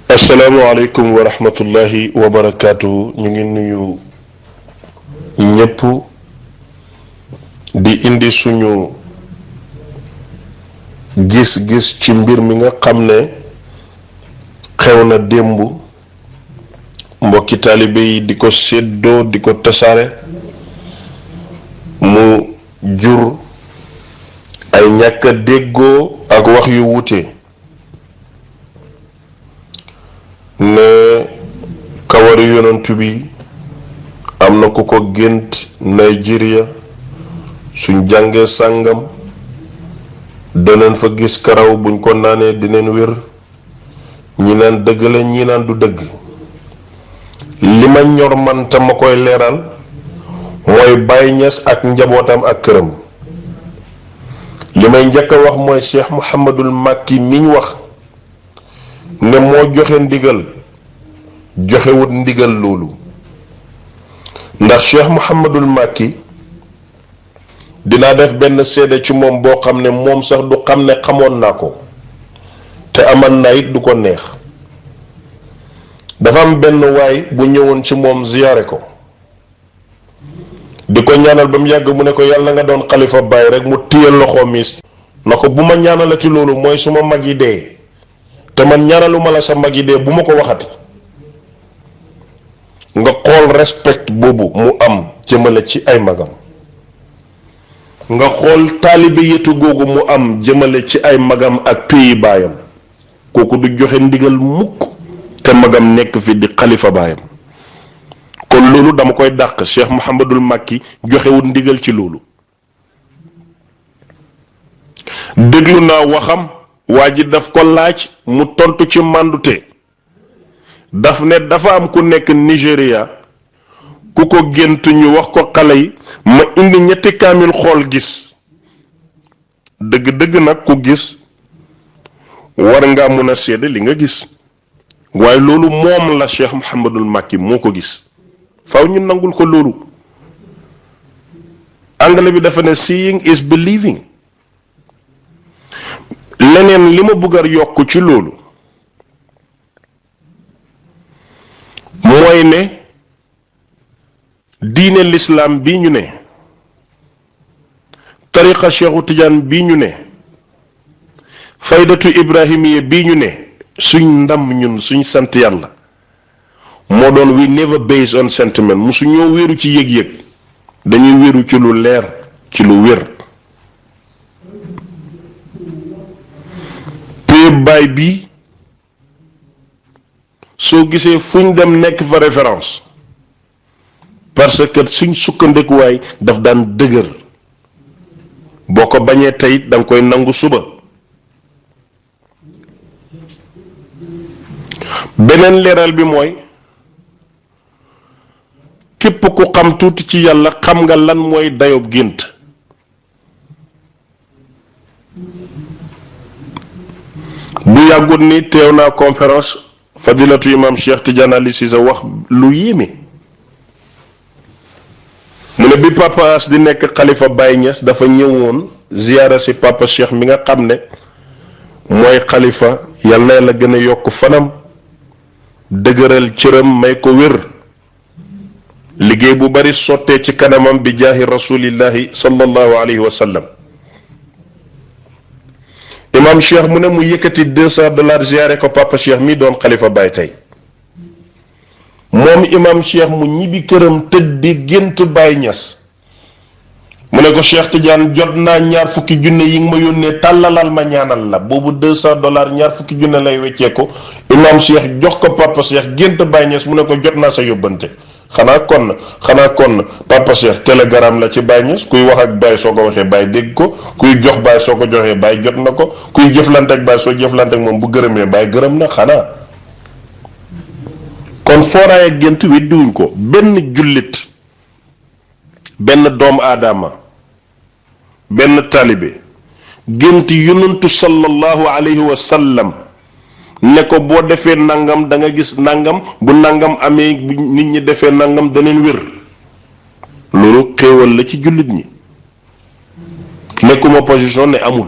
asalaamaaleykum wa rahmatullahi wa barakaatu. ñu ngi nuyu ñépp di indi suñu gis-gis ci mbir mi nga xam ne xew na démb mbokki taalibe yi di ko séddoo di ko tasaare mu jur ay ñàkk a déggoo ak wax yu wuute ne kawari yonent bi am na ku ko gént Nigeria suñ jàngee sàngam daneen fa gis karaw buñ ko naanee dineen wér ñi naan dëgg la ñi naan du dëgg. li ma ñor man te ma koy leeral mooy Baye Niass ak njabootam ak këram. li may njëkk a wax mooy Cheikh Mouhamadul Makki miñ wax ne moo joxe ndigal joxewut ndigal loolu ndax Cheikh Mouhamadul Makki dinaa def benn seede ci moom boo xam ne moom sax du xam ne xamoon naa ko te aman naa it du ko neex. dafa am benn waay bu ñëwoon ci moom ziyaare ko di ko ñaanal ba mu yàgg mu ne ko yàlla na nga doon xalifa Baay rek mu téyal loxoom mis na ko bu ma ñaanalati loolu mooy suma mag yi dee te man ñaanaluma la sa mag yi dee bu ma ko waxati. nga xool respect boobu mu am jëmale ci ay magam nga xool taalibe yetu googu mu am jëmale ci ay magam ak pays baayam kooku du joxe ndigal mukk te magam nekk fi di xalifa baayam. kon loolu dama koy dàq. Cheikh Mouhamadul Makki joxewul ndigal ci loolu. déglu naa waxam waa ji daf ko laaj mu tontu ci màndute daf ne dafa am ku nekk Nigéria ku ko gént ñu wax ko xale yi ma indi ñetti kaamil xool gis dëgg-dëgg nag ku gis war ngaa mun a seede li nga gis waaye loolu moom la Cheikh Mouhamadul Makki moo ko gis faw ñu nangul ko loolu. anglais bi dafa ne seeing is believing. leneen li ma bëgg a yokk ci loolu mooy ne diine lislaam bi ñu ne tariqa Cheikhu Tidiane bi ñu ne faydatu ibrahimiya bi ñu ne suñ ndam ñun suñ sant yàlla moo doon we never based on sentiment musu ñoo wéeru ci yëg-yëg dañuy wéeru ci lu leer ci lu wér. baay bi soo gisee fuñ dem nekk fa référence parce que suñ sukkandikuwaay daf daan dëgër boo ko bañee tey danga koy nangu suba. beneen leeral bi mooy képp ku xam tuuti ci yàlla xam nga lan mooy dayob gént. bu yàggut ni teew naa conférence fadilatu imam Cheikh Tidiane Ali Cissé wax lu yéeme mu ne bi papa As di nekk xalifa Baye Niass dafa ñëwoon ziyaara si papa Cheikh mi nga xam ne mooy xalifa yal na la gën a yokk fanam dëgëral cëram may ko wér liggéey bu bari sottee ci kanamam bi jaahi rasulillahi sallallahu alayhi wa sallam. imam Cheikh mu ne mu yëkkati $200 ziyaare ko papa Cheikh mi doon xalifa Baay tey moom imam Cheikh mu ñibbi këram tëdd di gént Baay Ñas mu ne ko Cheikh Tidiane jot naa ñaar fukki junne yi nga ma yónnee tàllalal ma ñaanal la boobu $200 ñaar fukki junne lay weccee ko imam Cheikh jox ko papa Cheikh gént Baay Ñas mu ne ko jot naa sa yóbbante. xanaa kon papa Cheikh télégramme la ci Baye Niass kuy wax ak Baye soo ko waxee Baye dégg ko kuy jox Baye soo ko joxee Baye jot na ko kuy jëflante ak Baye soo jëflante ak moom bu gërëmee Baye gërëm na xanaa. kon fooraay ak gént weddiwuñ ko benn jullit benn doomu aadama benn taalibe gént yonantu sallallahu alayhi wa sallam ne ko boo defee nangam da nga gis nangam bu nangam amee nit ñi defee nangam daneen wér loolu xéewal la ci jullit ñi nekkuma position ne amul,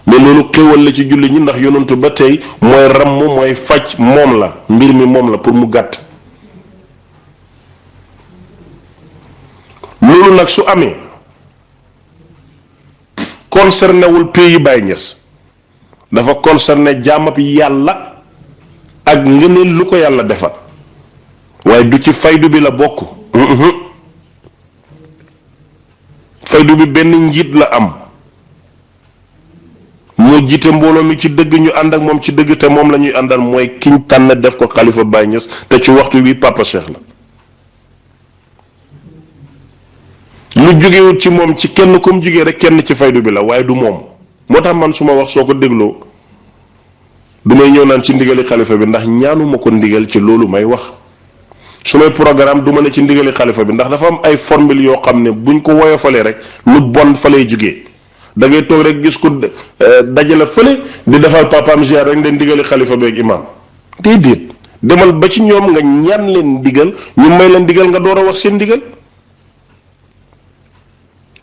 mais loolu xéwal la ci julli ñi, ndax yonantu ba tey mooy ramm mooy faj, moom la mbir mi, moom la pour mu gàtt. loolu nag su amee concerné wul pays Baye Niass, dafa concerné jaamab yàlla ak ngëneel lu ko yàlla defal, waaye du ci faydu bi la bokk. faydu bi benn njiit la am, moo jiite mbooloo mi ci dëgg, ñu ànd ak moom ci dëgg, te moom la ñuy àndal mooy kiñ tànn def ko xalifa Baye Niass, te ci waxtu wi Papa Cheikh la. lu jógewut ci moom ci kenn comme jógee rek kenn ci faydu bi la, waaye du moom. moo tax man su ma wax soo ko dégloo du may ñëw naan ci ndigali xalifa bi, ndax ñaanuma ko ndigal ci loolu may wax. su may programme du ma ne ci ndigali xalifa bi, ndax dafa am ay formule yoo xam ne buñ ko woyofalee rek lu bon fa lay jógee. da ngay toog rek gis ko dajale fële di defal papaam ziar rek den ndigali xalifa beeg imaam. déedéet, demal ba ci ñoom nga ñaan leen ndigal, ñu may leen ndigal nga door a wax seen ndigal.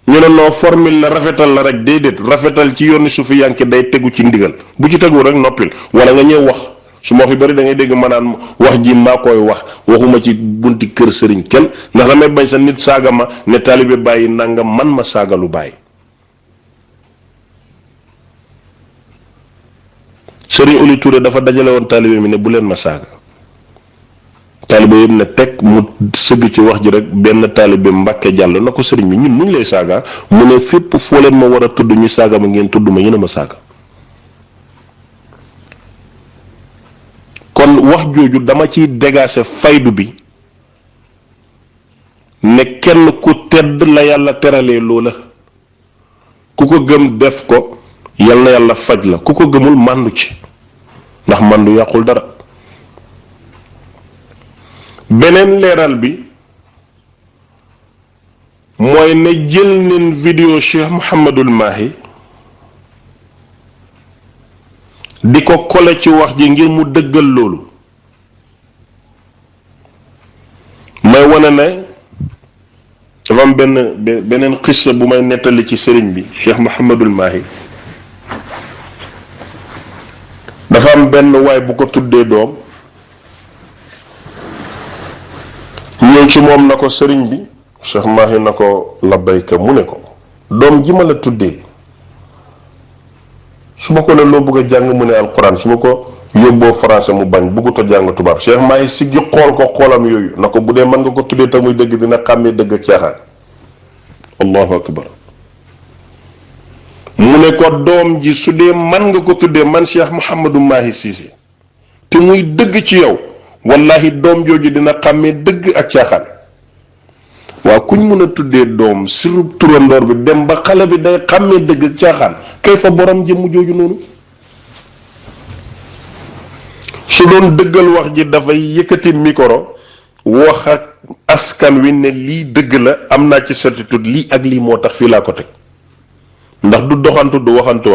ñu ne noo formule la, rafetal la rek. déedéet, rafetal ci yooni suufi yanke day tegu ci ndigal, bu ci tegu rek noppil, wala nga ñëw wax. su ma wax yu bari da ngay dégg ma naan wax ji maa koy wax, waxuma ci bunti kër sëriñ kenn, ndax damay bañ sa nit saaga ma ne taalibe bàyyi nangam, man ma saaga lu bàyyi. sëriñ Oli Touré dafa dajale woon taalibe mi ne bu leen ma saaga. taalibe yëpp ne teg mu sëgg ci wax ji rek, benn taalibe Mbàkke jàll na ko sëriñ bi ñun nuñ lay saaga, mu ne fépp foo leen ma war a tudd ñu saaga ma ngeen tudd ma, yéen a ma saaga. kon wax jooju dama ciy dégaase faydu bi ne kenn ku tedd la yàlla teralee loola, ku ko gëm def ko, yal na yàlla faj la. ku ko gëmul màndu ci, ndax màndu yàqul dara. beneen leeral bi mooy ne jël neen vidéo Cheikh Mouhamadul Mahi di ko kole ci wax ji ngir mu dëggal loolu. may wane ne dafa am beneen xissa bu may nettali ci sëriñ bi Cheikh Mouhamadul Mahi. dafa am benn waay bu ko tuddee doom, ñëw ci moom na ko sëriñ bi Cheikh Mahi na ko labbayka, mu ne ko doom ji ma la tuddee su ma ko ne loo bëgg a jàng mu ne alquran, su ma ko yóbboo français mu bañ, bëggut a jàng tubaab. Cheikh Mahi siggi xool ko xoolam yooyu na ko bu dee mën nga ko tuddee te muy dëgg dina xàmmee dëgg ak caaxaan. allahu akbar. mu ne ko doom ji su dee man nga ko tuddee man Cheikh Mouhamadou Mahi Cissé te muy dëgg ci yow, wallahi doom jooju dina xàmmee dëgg ak caaxaan. waaw kuñ mën a tuddee doom surub turandoor bi dem ba xale bi day xàmmee dëgg ak caaxaan, kay fa borom jëmm jooju noonu. su doon dëggal wax ji dafay yëkkati micro wax ak askan wi ne lii dëgg la, am naa ci certitude lii ak lii moo tax fii laa ko teg, ndax du doxantu du waxantu.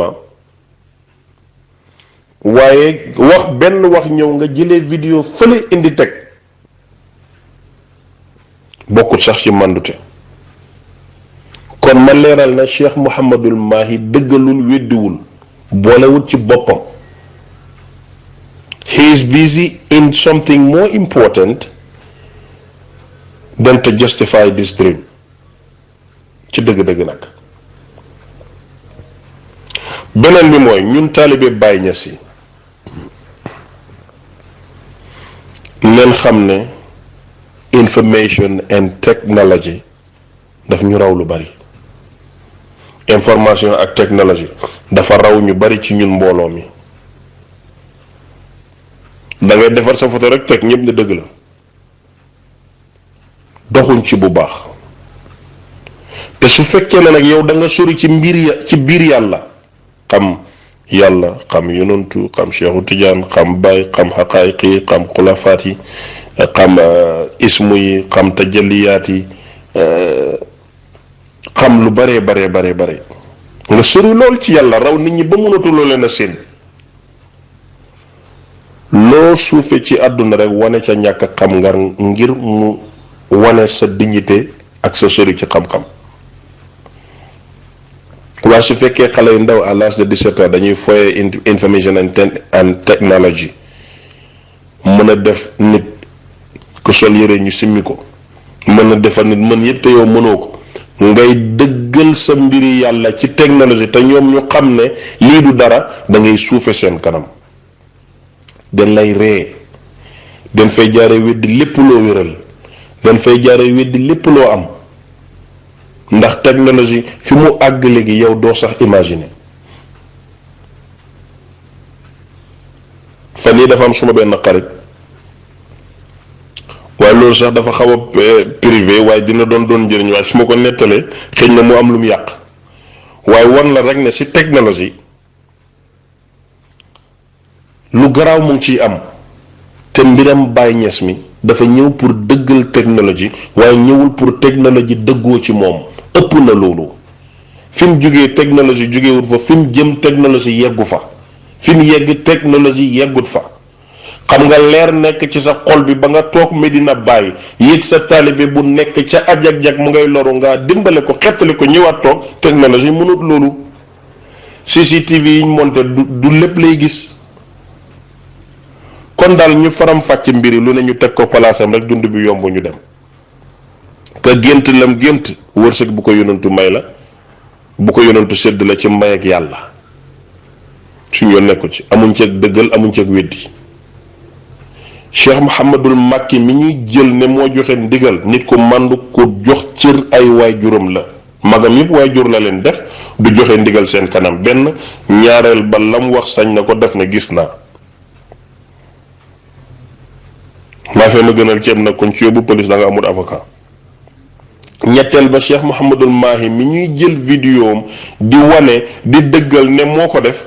waaye wax benn wax ñëw nga jëlee vidéo fële indi teg, bokkut sax ci màndute. kon ma leeral na Cheikh Mouhamadul Mahi dëggalul weddiwul, boolewut ci boppam. he is busy in something more important than to justify this dream. ci dëgg-dëgg nag beneen bi mooy ñun taalibe Baye Niass yi ngeen xam ne information and technology daf ñu raw lu bari. information ak technology dafa raw ñu bari ci ñun mbooloo mi. da ngay defar sa photo rek teg ñëpp ne dëgg la, doxuñ ci bu baax. te su fekkee ne nag yow da nga sori ci mbir ya ci biir yàlla, xam yàlla, xam yonantu, xam Cheikhu Tidiane, xam Baye, xam xaqaayiqi, xam xulafaat yi, xam ismu yi, xam tajalliyaat yi, xam lu bare nga sori lool ci yàlla, raw nit ñi ba mënatuloo leen a seen. loo suufe ci àdduna rek wane ca ñàkk xam ngar ngir mu wane sa dignité ak sa sori ci xam-xam. waaye su fekkee xale yu ndaw à l'âge de 17 ans dañuy foye information and technology mën a def nit ku sol yére ñu simmi ko mën a defar nit mën yëpp te yow mënoo ko ngay dëggal sa mbiri yàlla ci technologie te ñoom ñu xam ne lii du dara da ngay suufe seen kanam den lay ree den fay jaare weddi lépp loo wéral den fay jaare weddi lépp loo am ndax technologie fi mu àgg léegi yow doo sax imaginer. fan yi dafa am suma benn xarit waaye loolu sax dafa xaw a privé waaye dina doon njëriñ waaye su ma ko nettalee xëy na mu am lu mu yàq waaye wan la rek ne ci technologie lu garaaw mu ngi ciy am te mbiram Baye Niass mi dafa ñëw pour dëggal technologie waaye ñëwul pour technologie dëggoo ci moom ëpp na loolu fi mu jugee technologie jugewut fa fi mu jëm technologie yeggu fa fi mu yegg technologie yeggut fa. xam nga leer nekk ci sa xol bi ba nga toog Medina Baye yéeg sa taalibe bu nekk ca ajag-jag mu ngay loru nga dimbale ko xettali ko ñëwaat toog technologie mënut loolu. CCTV yi ñu monté du lépp lay gis kon daal ñu faram fàcc mbiri lu ne ñu teg ko palaasam rek dund bi yomb ñu dem ka gént lam gént wërsëg bu ko yonantu may la bu ko yonantu sédd la ci may ak yàlla suñ yoon nekku ci amuñ ceeg dëggal amuñ ceeg weddi. Cheikh Mouhamadul Makki mi ñuy jël ne moo joxe ndigal nit ko màndu ko jox cër ay waajuram la magam yëpp waajur la leen def du joxe ndigal seen kanam benn ñaareel ba lam wax sañ na ko def ne gis naa maa fee ma gënal ceeb nag kon ci yóbbu police da nga amul avocat. ñetteel ba Cheikh Mouhamadul Mahi mi ñuy jël vidéo di wane di dëggal ne moo ko def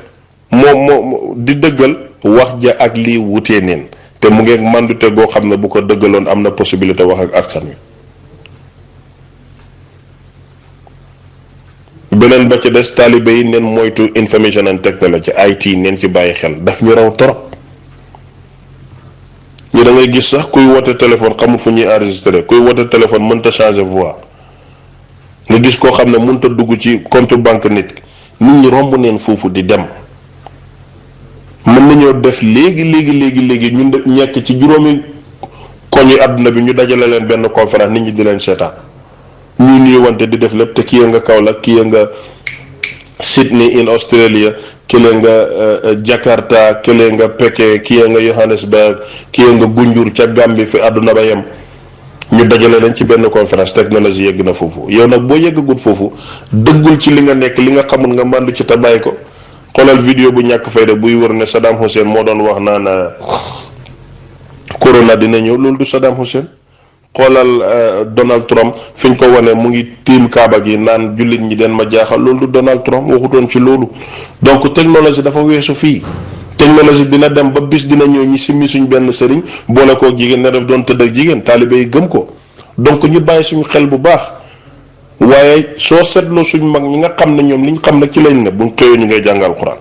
moo di dëggal wax ja ak lii wutee neen te mu ngeeg màndute goo xam ne bu ko dëggaloon am na possibilité wax ak askan wi. beneen ba ca des taalibe yi neen moytu information and technology IT neen ci bàyyi xel daf ñu raw torop ñu da ngay gis sax kuy woote téléphone xamul fu ñuy enregistré kuy woote téléphone mënta changer voix nga gis koo xam ne mënta dugg ci compte banque nit ñi romb neen foofu di dem. mën nañoo def léegi ñu ñekk ci juróomi koñi àdduna bi ñu dajale leen benn conférence nit ñi di leen seetaan ñuy nuyuwante di def lépp te kii nga Kaolack kii nga Sydney in Australia kële nga Jakarta kële nga Peking kii nga Johannesburg kii nga Gunjur ca Gambie fi àdduna ba yem ñu dajale leen ci benn conférence technologie yegg na foofu yow nag boo yeggagut foofu dëggul ci li nga nekk li nga xamul nga màndu ci te bàyyi ko. xoolal vidéo bu ñàkk fayda buy wër ne Saddam Hussein moo doon wax naan corona dina ñëw loolu du Saddam Hussein xoolal Donald Trump fi ñu ko wane mu ngi tiim kaaba gi naan jullit ñi den ma jaaxal loolu du Donald Trump waxutoon ci loolu. donc technologie dafa weesu fii technologie dina dem ba bis dina ñëw ñi simmi suñ benn sëriñ boole koo jigéen ne def doon tëdd ak jigéen taalibe yi gëm ko donc ñu bàyyi suñu xel bu baax. waaye soo seetloo suñ mag ñi nga xam ne ñoom liñ xam ne ci lañ ne buñ xëyee ñu ngay jàngal Alxuraan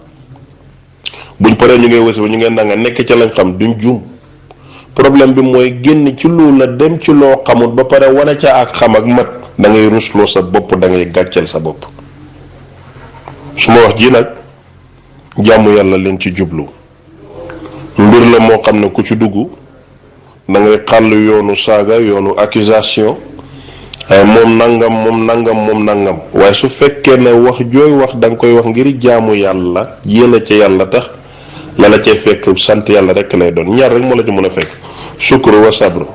buñ paree ñu ngay wasifa ñu ngay nanga nekk ca lañ xam duñ juum problème bi mooy génn ci loolu la dem ci loo xamul ba pare wane ca ak xam ak mat da ngay rusloo sa bopp da ngay gàcceel sa bopp. su ma wax ji nag jàmm yàlla leen ci jublu mbir la moo xam ne ku ci dugg da ngay xàll yoonu saaga yoonu accusation moom nangam waaye su fekkee ne wax jooy wax da nga koy wax ngir jaamu yàlla yéen a ca yàlla tax la la cay fekk sant yàlla rek lay doon ñaar rek moo la ci mën a fekk sukkur wa sabru